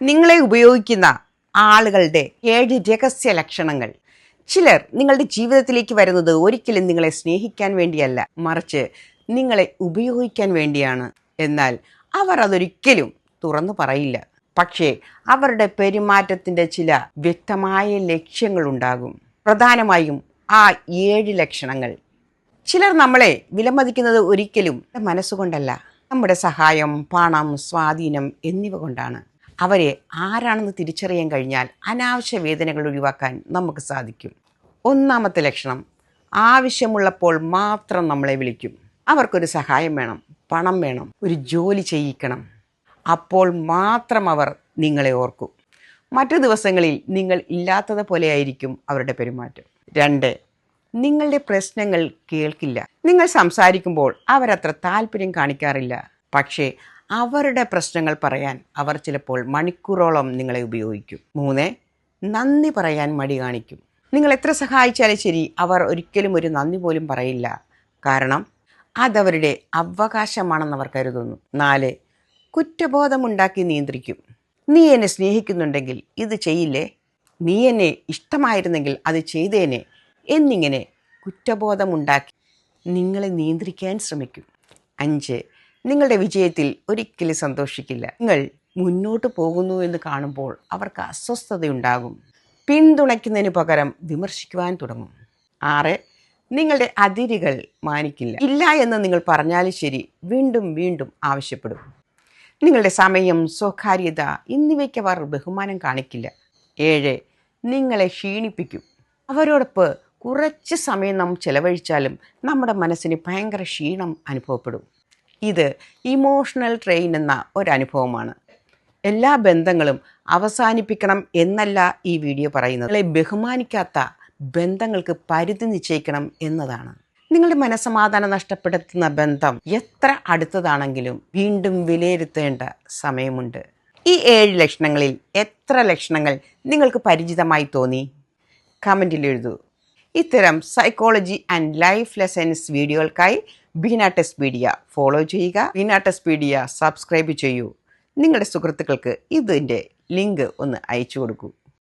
നിങ്ങളെ ഉപയോഗിക്കുന്ന ആളുകളുടെ 7 രഹസ്യ ലക്ഷണങ്ങൾ. ചിലർ നിങ്ങളുടെ ജീവിതത്തിലേക്ക് വരുന്നത് ഒരിക്കലും നിങ്ങളെ സ്നേഹിക്കാൻ വേണ്ടിയല്ല, മറിച്ച് നിങ്ങളെ ഉപയോഗിക്കാൻ വേണ്ടിയാണ്. എന്നാൽ അവർ അതൊരിക്കലും തുറന്നു പറയില്ല. പക്ഷേ അവരുടെ പെരുമാറ്റത്തിൻ്റെ ചില വ്യക്തമായ ലക്ഷ്യങ്ങളുണ്ടാകും. പ്രധാനമായും ആ 7 ലക്ഷണങ്ങൾ. ചിലർ നമ്മളെ വിലമതിക്കുന്നത് ഒരിക്കലും മനസ്സുകൊണ്ടല്ല, നമ്മുടെ സഹായം, പണം, സ്വാധീനം എന്നിവ കൊണ്ടാണ്. അവരെ ആരാണെന്ന് തിരിച്ചറിയാൻ കഴിഞ്ഞാൽ അനാവശ്യ വേദനകൾ ഒഴിവാക്കാൻ നമുക്ക് സാധിക്കും. ഒന്നാമത്തെ ലക്ഷണം, ആവശ്യമുള്ളപ്പോൾ മാത്രം നമ്മളെ വിളിക്കും. അവർക്കൊരു സഹായം വേണം, പണം വേണം, ഒരു ജോലി ചെയ്യിക്കണം. അപ്പോൾ മാത്രം അവർ നിങ്ങളെ ഓർക്കും. മറ്റു ദിവസങ്ങളിൽ നിങ്ങൾ ഇല്ലാത്തതുപോലെ ആയിരിക്കും അവരുടെ പെരുമാറ്റം. 2, നിങ്ങളുടെ പ്രശ്നങ്ങൾ കേൾക്കില്ല. നിങ്ങൾ സംസാരിക്കുമ്പോൾ അവരത്ര താല്പര്യം കാണിക്കാറില്ല. പക്ഷേ അവരുടെ പ്രശ്നങ്ങൾ പറയാൻ അവർ ചിലപ്പോൾ മണിക്കൂറോളം നിങ്ങളെ ഉപയോഗിക്കും. 3, നന്ദി പറയാൻ മടി കാണിക്കും. നിങ്ങൾ എത്ര സഹായിച്ചാലും ശരി, അവർ ഒരിക്കലും ഒരു നന്ദി പോലും പറയില്ല. കാരണം അതവരുടെ അവകാശമാണെന്ന് അവർ കരുതുന്നു. 4, കുറ്റബോധമുണ്ടാക്കി നിയന്ത്രിക്കും. നീ എന്നെ സ്നേഹിക്കുന്നുണ്ടെങ്കിൽ ഇത് ചെയ്യില്ലേ, നീ എന്നെ ഇഷ്ടമായിരുന്നെങ്കിൽ അത് ചെയ്തേനെ എന്നിങ്ങനെ കുറ്റബോധമുണ്ടാക്കി നിങ്ങളെ നിയന്ത്രിക്കാൻ ശ്രമിക്കും. 5, നിങ്ങളുടെ വിജയത്തിൽ ഒരിക്കലും സന്തോഷിക്കില്ല. നിങ്ങൾ മുന്നോട്ട് പോകുന്നു എന്ന് കാണുമ്പോൾ അവർക്ക് അസ്വസ്ഥതയുണ്ടാകും. പിന്തുണയ്ക്കുന്നതിന് പകരം വിമർശിക്കുവാൻ തുടങ്ങും. 6, നിങ്ങളുടെ അതിരുകൾ മാനിക്കില്ല. ഇല്ല എന്ന് നിങ്ങൾ പറഞ്ഞാലും ശരി, വീണ്ടും വീണ്ടും ആവശ്യപ്പെടും. നിങ്ങളുടെ സമയം, സ്വകാര്യത എന്നിവയ്ക്ക് അവർ ബഹുമാനം കാണിക്കില്ല. 7, നിങ്ങളെ ക്ഷീണിപ്പിക്കും. അവരോടൊപ്പം കുറച്ച് സമയം നാം ചെലവഴിച്ചാലും നമ്മുടെ മനസ്സിന് ഭയങ്കര ക്ഷീണം അനുഭവപ്പെടും. ഇത് ഇമോഷണൽ ട്രെയിൻ എന്ന ഒരനുഭവമാണ്. എല്ലാ ബന്ധങ്ങളും അവസാനിപ്പിക്കണം എന്നല്ല ഈ വീഡിയോ പറയുന്നത്. നിങ്ങളെ ബഹുമാനിക്കാത്ത ബന്ധങ്ങൾക്ക് പരിധി നിശ്ചയിക്കണം എന്നതാണ്. നിങ്ങളുടെ മനസ്സമാധാനം നഷ്ടപ്പെടുത്തുന്ന ബന്ധം എത്ര അടുത്തതാണെങ്കിലും വീണ്ടും വിലയിരുത്തേണ്ട സമയമുണ്ട്. ഈ 7 ലക്ഷണങ്ങളിൽ എത്ര ലക്ഷണങ്ങൾ നിങ്ങൾക്ക് പരിചിതമായി തോന്നി? കമൻറ്റിൽ എഴുതൂ. ഇത്തരം സൈക്കോളജി ആൻഡ് ലൈഫ് ലെസൺസ് വീഡിയോകൾക്കായി ബീന ടെസ്പീഡിയ ഫോളോ ചെയ്യുക. ബീന ടെസ്പീഡിയ സബ്സ്ക്രൈബ് ചെയ്യൂ. നിങ്ങളുടെ സുഹൃത്തുക്കൾക്ക് ഇതിൻ്റെ ലിങ്ക് ഒന്ന് അയച്ചു കൊടുക്കൂ.